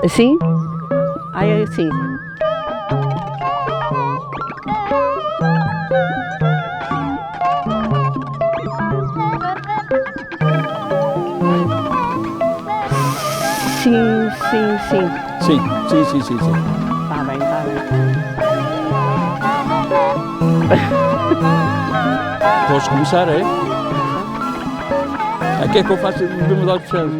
Assim? Ai, é assim. Sim, sim, sim. Sim. Está bem, está bem. Posso começar, é? O que é que eu faço? Devemos dar chance.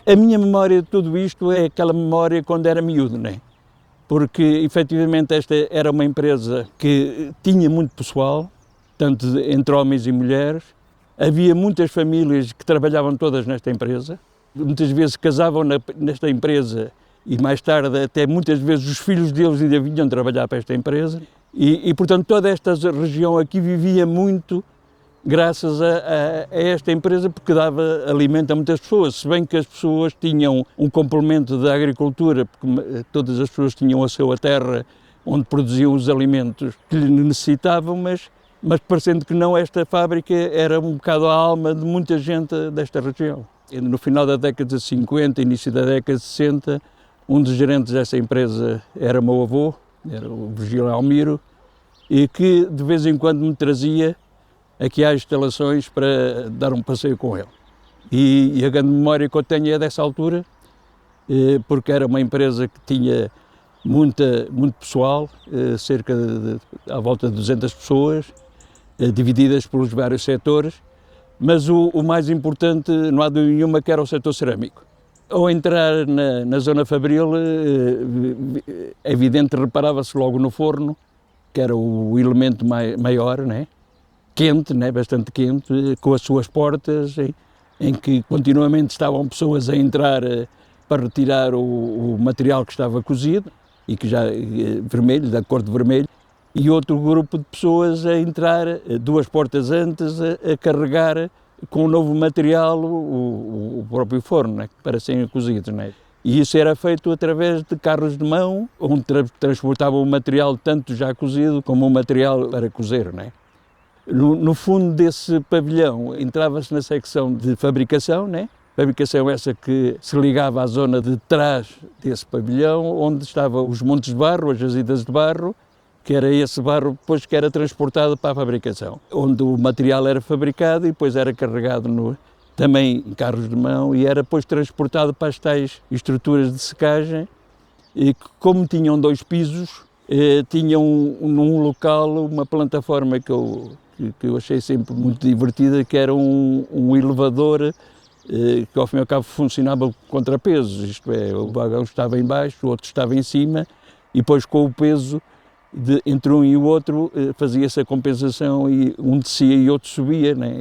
A minha memória de tudo isto é aquela memória quando era miúdo, não é? Porque, efetivamente, esta era uma empresa que tinha muito pessoal, tanto entre homens e mulheres. Havia muitas famílias que trabalhavam todas nesta empresa. Muitas vezes casavam nesta empresa e, mais tarde, até muitas vezes os filhos deles ainda vinham trabalhar para esta empresa. Portanto, toda esta região aqui vivia muito graças a esta empresa, porque dava alimento a muitas pessoas, se bem que as pessoas tinham um complemento da agricultura, porque todas as pessoas tinham a sua terra onde produziam os alimentos que lhe necessitavam, mas parecendo que não, esta fábrica era um bocado a alma de muita gente desta região. No final da década de 50, início da década de 60, um dos gerentes dessa empresa era meu avô, era o Virgílio Almiro, e que de vez em quando me trazia aqui às instalações para dar um passeio com ele. E a grande memória que eu tenho é dessa altura, porque era uma empresa que tinha muito pessoal, cerca à volta de 200 pessoas, divididas pelos vários setores, mas o mais importante, não há dúvida nenhuma, que era o setor cerâmico. Ao entrar na zona fabril, é evidente, reparava-se logo no forno, que era o elemento maior, né? Quente, né? Bastante quente, com as suas portas, em que continuamente estavam pessoas a entrar para retirar o material que estava cozido, e que já vermelho, da cor de vermelho, e outro grupo de pessoas a entrar 2 portas antes a carregar com o novo material o próprio forno, né? Para serem cozidos, né? E isso era feito através de carros de mão, onde transportavam o material tanto já cozido como o material para cozer, né? No fundo desse pavilhão entrava-se na secção de fabricação, né? Fabricação essa que se ligava à zona de trás desse pavilhão, onde estavam os montes de barro, as jazidas de barro, que era esse barro depois que era transportado para a fabricação, onde o material era fabricado e depois era carregado também em carros de mão e era depois transportado para as tais estruturas de secagem, e que, como tinham 2 pisos, tinham num local uma plataforma que eu achei sempre muito divertida, que era um elevador que ao fim e ao cabo funcionava com contrapesos, isto é, o vagão estava em baixo, o outro estava em cima, e depois com o peso entre um e o outro fazia-se a compensação, e um descia e outro subia, né?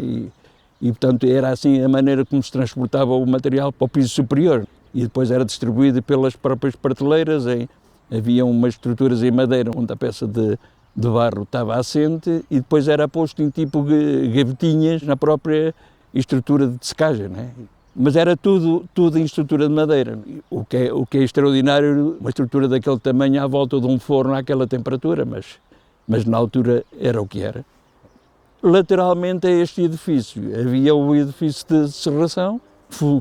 E portanto era assim a maneira como se transportava o material para o piso superior, e depois era distribuído pelas próprias prateleiras. Havia umas estruturas em madeira onde a peça de barro estava assente, e depois era posto em tipo gavetinhas na própria estrutura de secagem, né? Mas era tudo em estrutura de madeira, o que é extraordinário, uma estrutura daquele tamanho à volta de um forno àquela temperatura, mas na altura era o que era. Lateralmente a este edifício havia o edifício de serração,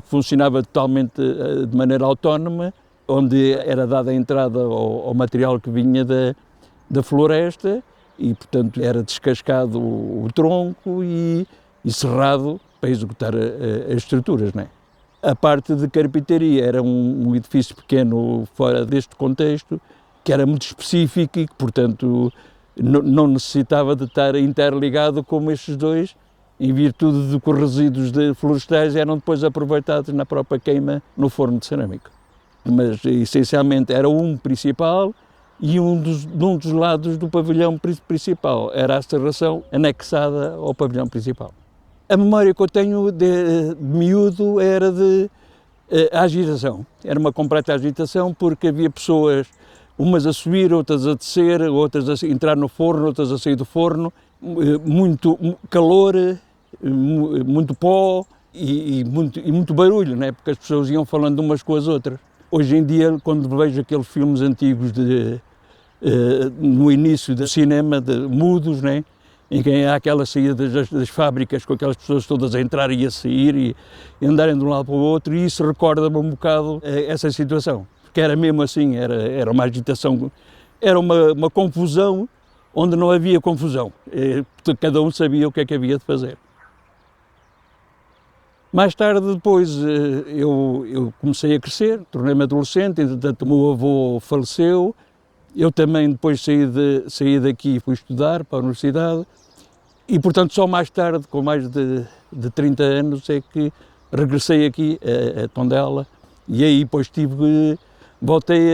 funcionava totalmente de maneira autónoma, onde era dada a entrada ao material que vinha da floresta, e portanto era descascado o tronco e serrado para executar as estruturas, né? A parte de carpintaria era um edifício pequeno fora deste contexto, que era muito específico e que, portanto, não necessitava de estar interligado como estes dois, em virtude de que os resíduos florestais eram depois aproveitados na própria queima no forno de cerâmica. Mas, essencialmente, era um principal, e um dos lados do pavilhão principal era a serração anexada ao pavilhão principal. A memória que eu tenho de miúdo era de agitação. Era uma completa agitação, porque havia pessoas, umas a subir, outras a descer, outras a entrar no forno, outras a sair do forno, muito calor, muito pó e muito barulho, né? Porque as pessoas iam falando umas com as outras. Hoje em dia, quando vejo aqueles filmes antigos no início do cinema, mudos, né? Em que há aquela saída das fábricas com aquelas pessoas todas a entrar e a sair e andarem de um lado para o outro, e isso recorda-me um bocado essa situação, porque era mesmo assim, era uma agitação, era uma confusão onde não havia confusão, cada um sabia o que é que havia de fazer. Mais tarde, depois, eu comecei a crescer, tornei-me adolescente, entretanto o meu avô faleceu, eu também depois saí daqui e fui estudar para a universidade, e portanto só mais tarde, com mais de 30 anos, é que regressei aqui a Tondela, e aí depois voltei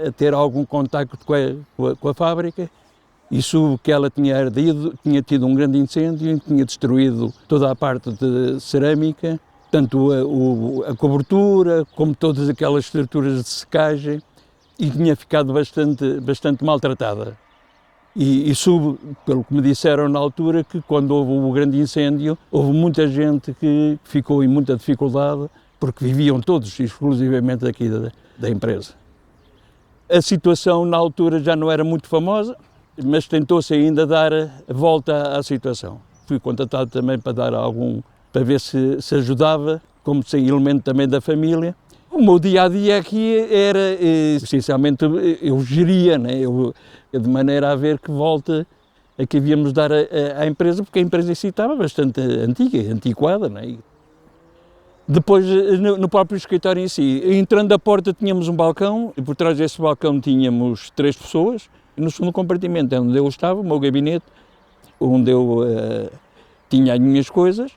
a ter algum contacto com a fábrica, e soube que ela tinha ardido, tinha tido um grande incêndio, tinha destruído toda a parte de cerâmica, tanto a cobertura, como todas aquelas estruturas de secagem, e tinha ficado bastante maltratada. E soube, pelo que me disseram na altura, que quando houve o grande incêndio, houve muita gente que ficou em muita dificuldade, porque viviam todos exclusivamente aqui da empresa. A situação na altura já não era muito famosa, mas tentou-se ainda dar a volta à situação. Fui contratado também para ver se ajudava, como sem elemento também da família. O meu dia-a-dia aqui era, essencialmente, eu geria, né? De maneira a ver que volta a que havíamos de dar à empresa, porque a empresa em si estava bastante antiquada, né? Depois, no próprio escritório em si, entrando da porta tínhamos um balcão, e por trás desse balcão tínhamos 3 pessoas, e no segundo compartimento é onde eu estava, o meu gabinete, onde eu tinha as minhas coisas,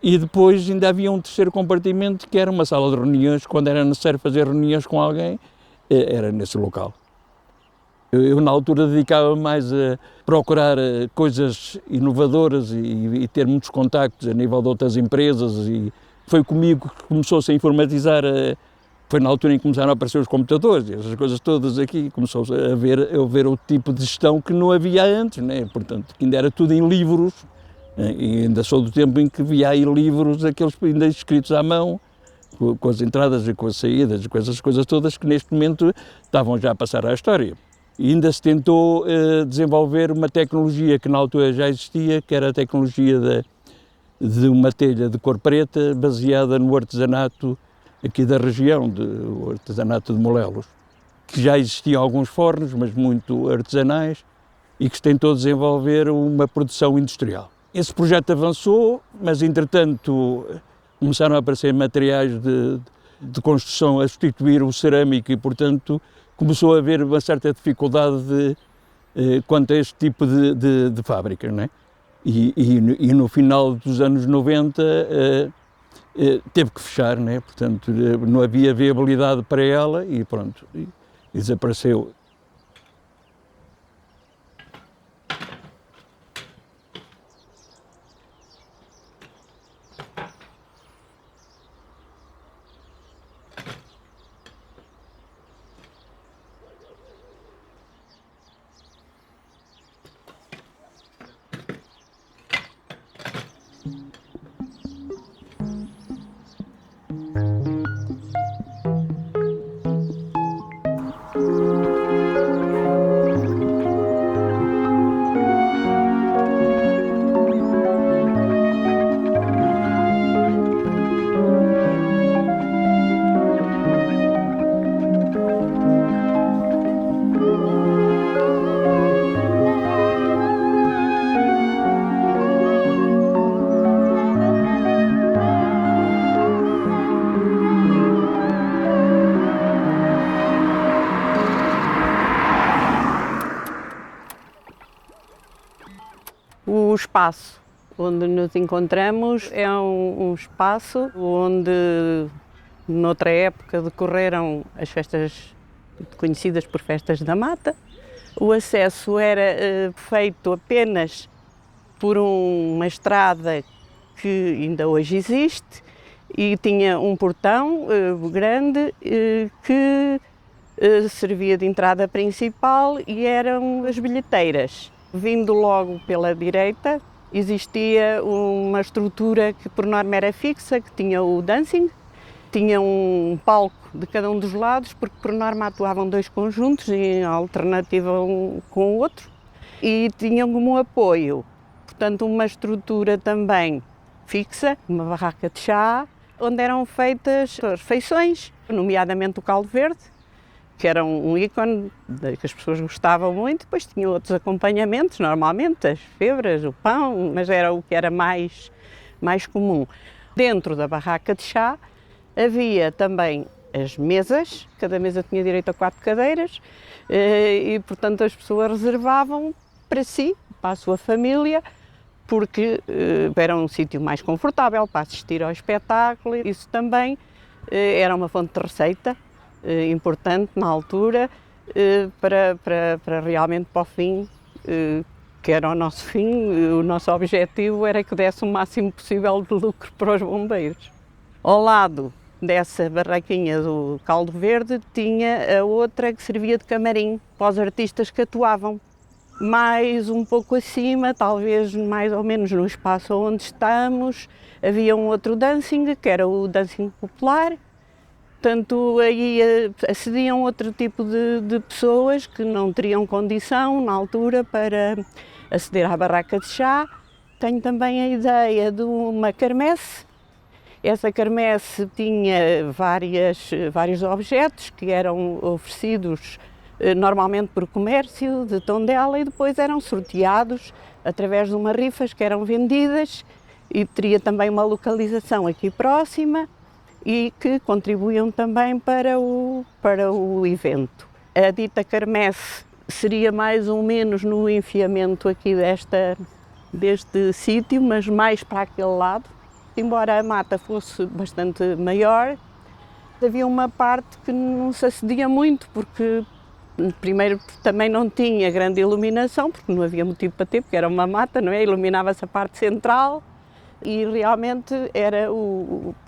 e depois ainda havia um terceiro compartimento que era uma sala de reuniões, quando era necessário fazer reuniões com alguém, era nesse local. Eu na altura dedicava mais a procurar coisas inovadoras e ter muitos contactos a nível de outras empresas, e foi comigo que começou-se a informatizar, foi na altura em que começaram a aparecer os computadores, e essas coisas todas aqui, começou-se a ver o tipo de gestão que não havia antes, né? Portanto, que ainda era tudo em livros, e ainda sou do tempo em que via aí livros, aqueles ainda escritos à mão, com as entradas e com as saídas, com essas coisas todas que neste momento estavam já a passar à história. E ainda se tentou desenvolver uma tecnologia que na altura já existia, que era a tecnologia de uma telha de cor preta baseada no artesanato aqui da região, o artesanato de Molelos, que já existiam alguns fornos, mas muito artesanais, e que se tentou desenvolver uma produção industrial. Esse projeto avançou, mas entretanto começaram a aparecer materiais de construção a substituir o cerâmico e, portanto, começou a haver uma certa dificuldade quanto a este tipo de fábricas, não é? E no final dos anos 90 teve que fechar, né? Portanto, não havia viabilidade para ela e pronto, e desapareceu. O espaço onde nos encontramos é um espaço onde, noutra época, decorreram as festas conhecidas por Festas da Mata. O acesso era feito apenas por uma estrada que ainda hoje existe e tinha um portão grande que servia de entrada principal e eram as bilheteiras. Vindo logo pela direita, existia uma estrutura que por norma era fixa, que tinha o dancing, tinha um palco de cada um dos lados, porque por norma atuavam 2 conjuntos em alternativa um com o outro, e tinham como apoio, portanto, uma estrutura também fixa, uma barraca de chá, onde eram feitas as refeições, nomeadamente o caldo verde, que era um ícone que as pessoas gostavam muito. Depois tinha outros acompanhamentos, normalmente as febras, o pão, mas era o que era mais comum. Dentro da barraca de chá havia também as mesas, cada mesa tinha direito a 4 cadeiras e, portanto, as pessoas reservavam para si, para a sua família, porque era um sítio mais confortável para assistir ao espetáculo. Isso também era uma fonte de receita importante na altura para realmente para o fim, que era o nosso fim, o nosso objetivo era que desse o máximo possível de lucro para os bombeiros. Ao lado dessa barraquinha do caldo verde tinha a outra que servia de camarim para os artistas que atuavam. Mais um pouco acima, talvez mais ou menos no espaço onde estamos, havia um outro dancing, que era o dancing popular. Portanto, aí acediam outro tipo de pessoas que não teriam condição na altura para aceder à barraca de chá. Tenho também a ideia de uma quermesse. Essa quermesse tinha vários objetos que eram oferecidos normalmente por comércio de Tondela e depois eram sorteados através de umas rifas que eram vendidas e teria também uma localização aqui próxima e que contribuíam também para o evento. A dita quermesse seria mais ou menos no enfiamento aqui deste sítio, mas mais para aquele lado. Embora a mata fosse bastante maior, havia uma parte que não se acedia muito, porque primeiro também não tinha grande iluminação, porque não havia motivo para ter, porque era uma mata, não é? Iluminava-se a parte central e realmente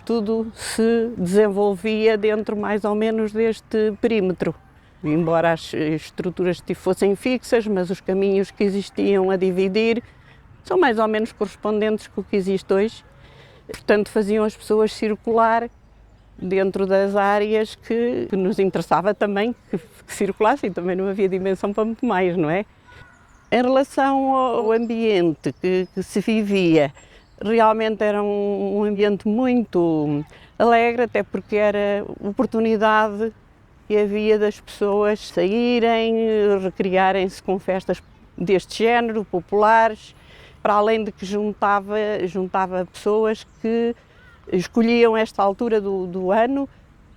tudo se desenvolvia dentro mais ou menos deste perímetro. Embora as estruturas fossem fixas, mas os caminhos que existiam a dividir são mais ou menos correspondentes com o que existe hoje. Portanto, faziam as pessoas circular dentro das áreas que nos interessava também que circulassem, também não havia dimensão para muito mais, não é? Em relação ao ambiente que se vivia, realmente era um ambiente muito alegre, até porque era oportunidade que havia das pessoas saírem, recriarem-se com festas deste género, populares, para além de que juntava pessoas que escolhiam esta altura do ano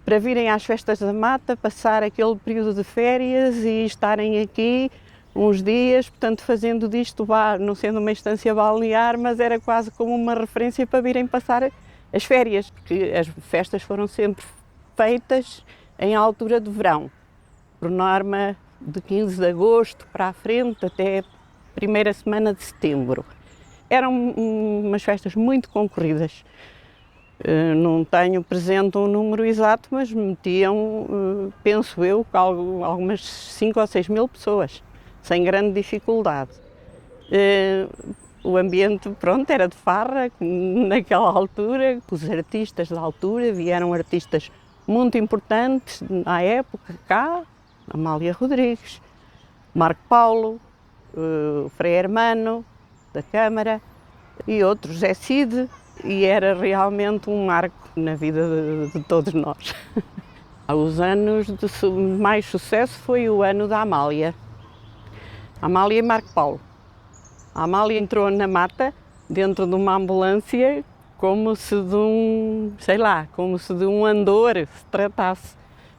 para virem às festas da mata, passar aquele período de férias e estarem aqui uns dias, portanto fazendo disto, não sendo uma estância balnear, mas era quase como uma referência para virem passar as férias, porque as festas foram sempre feitas em altura de verão, por norma de 15 de agosto para a frente até a primeira semana de setembro. Eram umas festas muito concorridas. Não tenho presente um número exato, mas metiam, penso eu, algumas 5 ou 6 mil pessoas, sem grande dificuldade. O ambiente, pronto, era de farra, naquela altura, os artistas da altura, vieram artistas muito importantes à época cá, Amália Rodrigues, Marco Paulo, Frei Hermano, da Câmara, e outros, Zé Cid, e era realmente um marco na vida de todos nós. Os anos de mais sucesso foi o ano da Amália. Amália e Marco Paulo. A Amália entrou na mata dentro de uma ambulância como se de um andor se tratasse.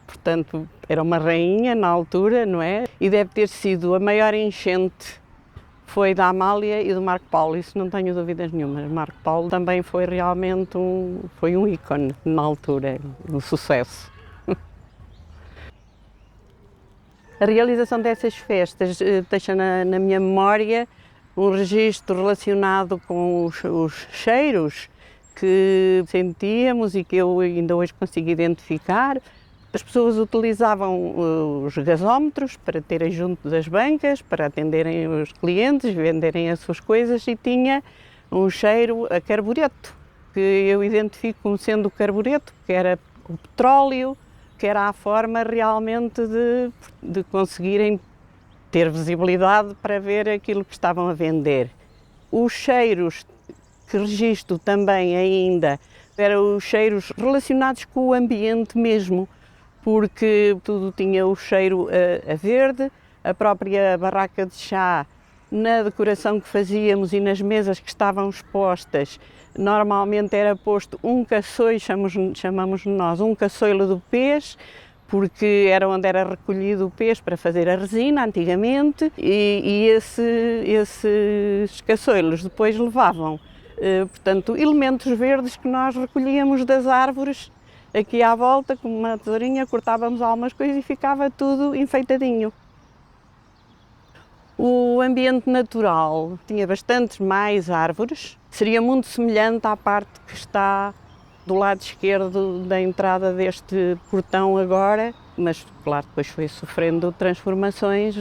Portanto, era uma rainha na altura, não é? E deve ter sido a maior enchente foi da Amália e do Marco Paulo, isso não tenho dúvidas nenhumas. Marco Paulo também foi realmente um ícone na altura, um sucesso. A realização dessas festas deixa na minha memória um registro relacionado com os cheiros que sentíamos e que eu ainda hoje consigo identificar. As pessoas utilizavam os gasómetros para terem junto das bancas, para atenderem os clientes, venderem as suas coisas, e tinha um cheiro a carbureto, que eu identifico como sendo o carbureto, que era o petróleo, que era a forma realmente de conseguirem ter visibilidade para ver aquilo que estavam a vender. Os cheiros que registro também ainda eram os cheiros relacionados com o ambiente mesmo, porque tudo tinha o cheiro a verde, a própria barraca de chá, na decoração que fazíamos e nas mesas que estavam expostas, normalmente era posto um caçoio, chamamos nós, um caçoilo do peixe, porque era onde era recolhido o peixe para fazer a resina antigamente, e esses caçoilos depois levavam, portanto, elementos verdes que nós recolhíamos das árvores aqui à volta, com uma tesourinha, cortávamos algumas coisas e ficava tudo enfeitadinho. O ambiente natural tinha bastantes mais árvores, seria muito semelhante à parte que está do lado esquerdo da entrada deste portão agora, mas claro, depois foi sofrendo transformações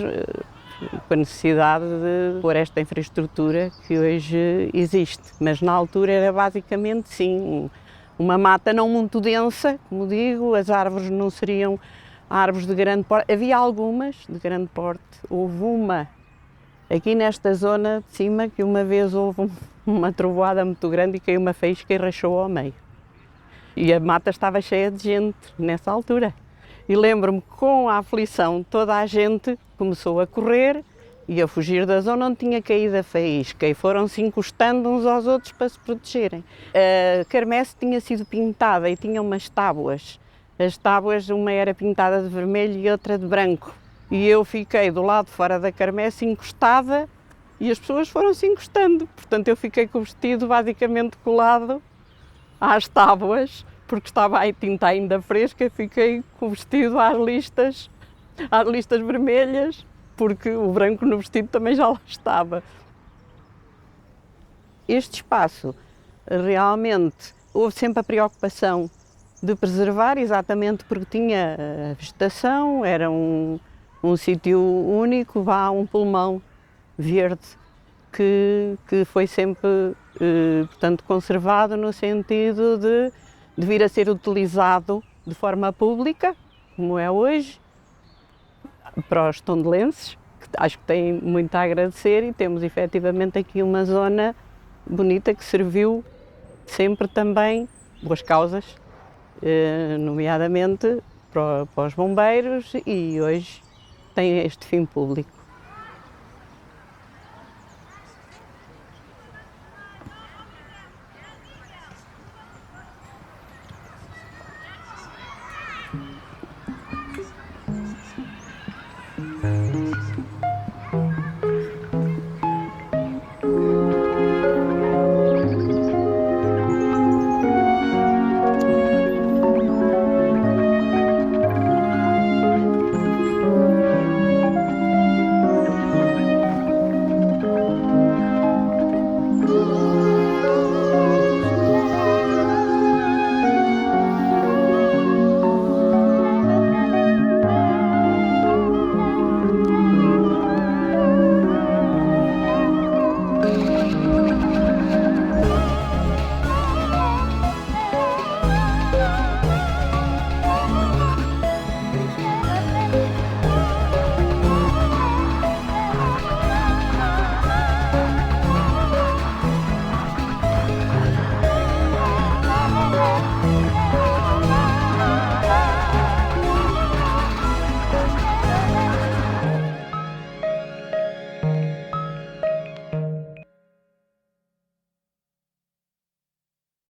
com a necessidade de pôr esta infraestrutura que hoje existe. Mas na altura era basicamente sim, uma mata não muito densa, como digo, as árvores não seriam árvores de grande porte, havia algumas de grande porte, houve uma aqui nesta zona de cima que uma vez houve uma trovoada muito grande e caiu uma faísca e rachou ao meio. E a mata estava cheia de gente nessa altura. E lembro-me que com a aflição toda a gente começou a correr e a fugir da zona onde tinha caído a faísca e foram-se encostando uns aos outros para se protegerem. A quermesse tinha sido pintada e tinha umas tábuas. As tábuas, uma era pintada de vermelho e outra de branco. E eu fiquei do lado de fora da quermesse encostada e as pessoas foram-se encostando. Portanto, eu fiquei com o vestido basicamente colado às tábuas, porque estava a tinta ainda fresca, fiquei com o vestido às listas vermelhas, porque o branco no vestido também já lá estava. Este espaço, realmente, houve sempre a preocupação de preservar, exatamente porque tinha a vegetação, era um sítio único, um pulmão verde, que foi sempre, portanto, conservado no sentido de vir a ser utilizado de forma pública, como é hoje, para os tondelenses, que acho que têm muito a agradecer, e temos efetivamente aqui uma zona bonita que serviu sempre também boas causas, nomeadamente para os bombeiros, e hoje tem este fim público.